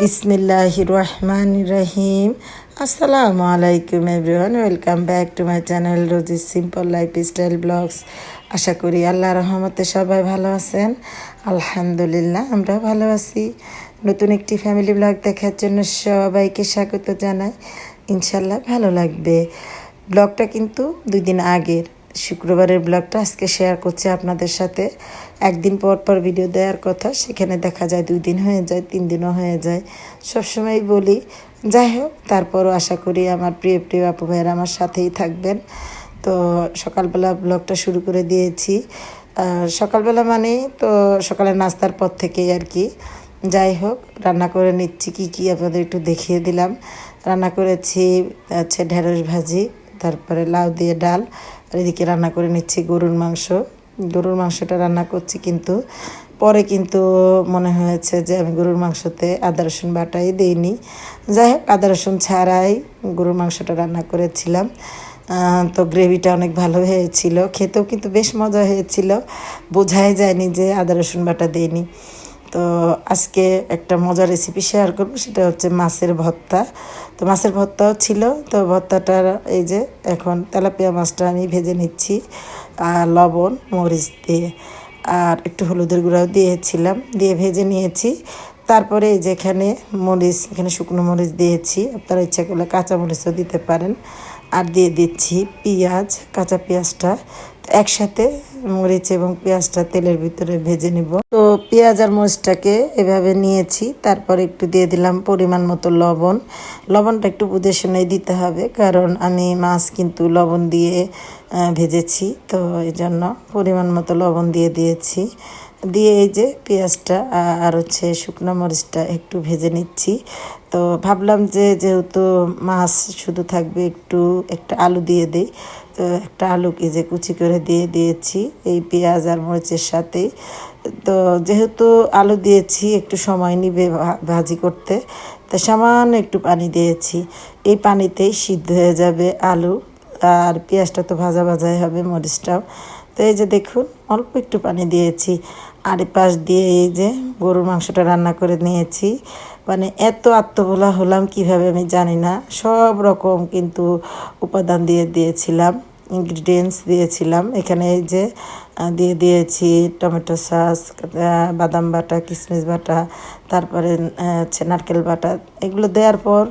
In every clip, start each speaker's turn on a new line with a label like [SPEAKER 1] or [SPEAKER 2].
[SPEAKER 1] বিসমিল্লাহির রহমানির রহিম। আসসালামু আলাইকুম everyone, welcome back to my channel Rosy simple lifestyle vlogs. আশা করি আল্লাহর রহমতে সবাই ভালো আছেন। আলহামদুলিল্লাহ আমরা ভালো আছি। নতুন একটি ফ্যামিলি ব্লগ দেখার জন্য সবাইকে স্বাগত জানাই। ইনশাল্লাহ ভালো লাগবে। ব্লগটা কিন্তু 2 দিন আগের, শুক্রবারের ব্লগটা আজকে শেয়ার করছি আপনাদের সাথে। একদিন পর পর ভিডিও দেওয়ার কথা, সেখানে দেখা যায় 2 দিন হয়ে যায়, 3 দিনও হয়ে যায়। সবসময় বলি, যাই হোক তারপরও আশা করি আমার প্রিয় প্রিয় আপু ভাইয়েরা আমার সাথেই থাকবেন। তো সকালবেলা ব্লগটা শুরু করে দিয়েছি। সকালবেলা মানে তো সকালের নাস্তার পর থেকেই আর কি। যাই হোক, রান্না করে নিচ্ছি কী কী আপনাদের একটু দেখিয়ে দিলাম। রান্না করেছি ঢেঁড়স ভাজি, তারপরে লাউ দিয়ে ডাল, আর এদিকে রান্না করে নিচ্ছি গরুর মাংস। গরুর মাংসটা রান্না করছি, কিন্তু পরে কিন্তু মনে হয়েছে যে আমি গরুর মাংসতে আদা রসুন বাটাই দিইনি। যাই হোক, আদা রসুন ছাড়াই গরুর মাংসটা রান্না করেছিলাম। তো গ্রেভিটা অনেক ভালো হয়েছিল, খেতেও কিন্তু বেশ মজা হয়েছিল। বোঝাই যায়নি যে আদা রসুন বাটা দিইনি। তো আজকে একটা মজার রেসিপি শেয়ার করব, সেটা হচ্ছে মাছের ভর্তা। তো মাছের ভর্তাও ছিল। তো ভর্তাটার এই যে এখন তেলাপিয়া মাছটা আমি ভেজে নিচ্ছি লবণ মরিচ দিয়ে, আর একটু হলুদের গুঁড়াও দিয়েছিলাম, দিয়ে ভেজে নিয়েছি। তারপরে এই যে এখানে মরিচ, এখানে শুকনো মরিচ দিয়েছি, আপনারা ইচ্ছা করলে কাঁচা মরিচও দিতে পারেন। আর দিয়ে দিচ্ছি পেঁয়াজ, কাঁচা পেঁয়াজটা একসাথে মরিচ এবং পেঁয়াজটা তেলের ভিতরে ভেজে নিব। তো পেঁয়াজ আর মরিচটাকে এভাবে নিয়েছি, তারপর একটু দিয়ে দিলাম পরিমাণ মতো লবণ। লবণটা একটু বুঝে শুনে দিতে হবে, কারণ আমি মাছ কিন্তু লবণ দিয়ে ভেজেছি, তো এই জন্য পরিমাণ মতো লবণ দিয়ে দিয়েছি। দিয়ে এই যে পেঁয়াজটা আর হচ্ছে শুকনো মরিচটা একটু ভেজে নিচ্ছি। তো ভাবলাম যে যেহেতু মাছ শুধু থাকবে, একটা আলু দিয়ে দিই। তো একটা আলুকে যে কুচি করে দিয়ে দিয়েছি এই পেঁয়াজ আর মরিচের সাথেই। তো যেহেতু আলু দিয়েছি, একটু সময় নিবে ভাজি করতে, তো সামান্য একটু পানি দিয়েছি। এই পানিতেই সিদ্ধ হয়ে যাবে আলু, আর পেঁয়াজটা তো ভাজা ভাজাই হবে, মরিচটাও। তো এই যে দেখুন, অল্প একটু পানি দিয়েছি। আর পাশ দিয়ে এই যে গরুর মাংসটা রান্না করে নিয়েছি। মানে এত আত্মভোলা হলাম কিভাবে আমি জানি না। সব রকম কিন্তু উপাদান দিয়েছিলাম, ইনগ্রিডিয়েন্টস দিয়েছিলাম। এখানে এই যে দিয়ে দিয়েছি টমেটো সস, বাদাম বাটা, কিশমিশ বাটা, তারপরে হচ্ছে নারকেল বাটা। এগুলো দেওয়ার পর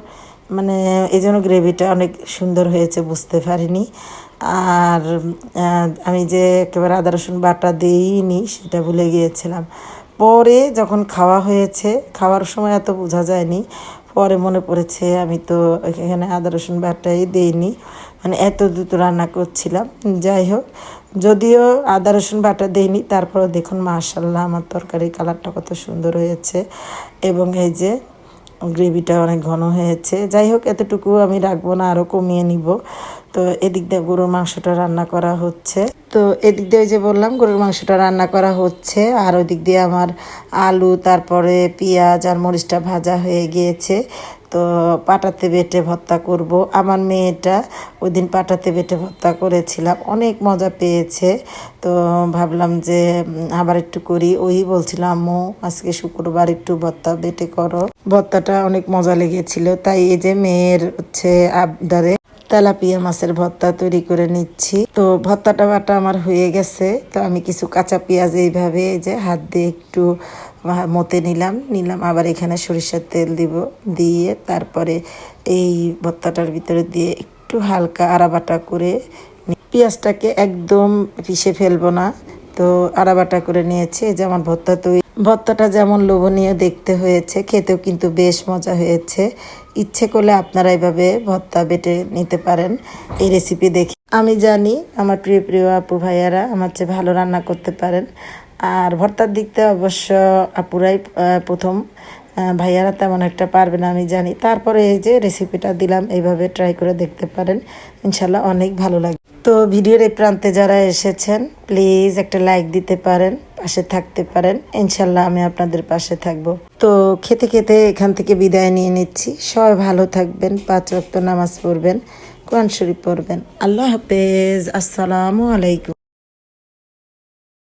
[SPEAKER 1] মানে এই জন্য গ্রেভিটা অনেক সুন্দর হয়েছে, বুঝতে পারিনি। আর আমি যে একেবারে আদা রসুন বাটা দিইনি সেটা ভুলে গিয়েছিলাম। পরে যখন খাওয়া হয়েছে, খাওয়ার সময় এত বোঝা যায়নি, পরে মনে পড়েছে আমি তো এখানে আদা রসুন বাটাই দিইনি, মানে এত দ্রুত রান্না করছিলাম। যাই হোক, যদিও আদা রসুন বাটা দিইনি, তারপরে দেখুন মাশাআল্লাহ আমার তরকারি কালারটা কত সুন্দর হয়েছে, এবং এই যে গ্রেভিটা অনেক ঘন হয়েছে। যাই হোক, এতটুকু আমি রাখবো না, আরও কমিয়ে নিব। তো এদিক দিয়ে গরুর মাংসটা রান্না করা হচ্ছে। তো এদিক দিয়ে যে বললাম গরুর মাংসটা রান্না করা হচ্ছে, আর ওদিক দিয়ে আমার আলু, তারপরে পেঁয়াজ আর মরিচটা ভাজা হয়ে গিয়েছে। তো পাটাতে বেটে ভর্তা করব। আমার মেয়েটা ওই দিন পাটাতে বেটে ভর্তা করেছিলাম, অনেক মজা পেয়েছে। তো ভাবলাম যে আবার একটু করি। ওই বলছিলাম, আম্মু আজকে শুক্রবার একটু ভর্তা বেটে করো। ভর্তাটা অনেক মজা লেগেছিল, তাই এই যে মেয়ের হচ্ছে আবদারে তেলাপিয়া মাছের ভর্তা তৈরি করে নিচ্ছি। তো ভর্তাটা বাটা আমার হয়ে গেছে। তো আমি কিছু কাঁচা পেঁয়াজ এইভাবে এই যে হাত দিয়ে একটু মতে নিলাম, আবার এখানে সরিষার তেল দিব, দিয়ে তারপরে এই ভর্তাটার ভিতরে দিয়ে একটু হালকা আড়াবাটা করে পেঁয়াজটাকে একদম পিষে ফেলবো না। তো আড়াবাটা করে নিয়েছি। এই যে আমার ভর্তাটা যেমন লোভনীয় দেখতে হয়েছে, খেতেও কিন্তু বেশ মজা হয়েছে। ইচ্ছে করলে আপনারা এভাবে ভর্তা বেটে নিতে পারেন এই রেসিপি দেখে। আমি জানি আমার প্রিয় প্রিয় আপু ভাইয়ারা আমার চেয়ে ভালো রান্না করতে পারেন। আর ভর্তার দিকতে অবশ্য আপুরাই প্রথম, ভাইয়ারা তেমন একটা পারবে না আমি জানি। তারপরে এই যে রেসিপিটা দিলাম, এইভাবে ট্রাই করে দেখতে পারেন, ইনশাল্লাহ অনেক ভালো লাগে। তো ভিডিওর এই প্রান্তে যারা এসেছেন, প্লিজ একটা লাইক দিতে পারেন, পাশে থাকতে পারেন, ইনশাল্লাহ আমি আপনাদের পাশে থাকবো। তো খেতে খেতে এখান থেকে বিদায় নিয়ে নিচ্ছি। সবাই ভালো থাকবেন, 5 ওয়াক্ত নামাজ পড়বেন, কোরআন শরীফ পড়বেন। আল্লাহ হাফেজ, আসসালামু আলাইকুম।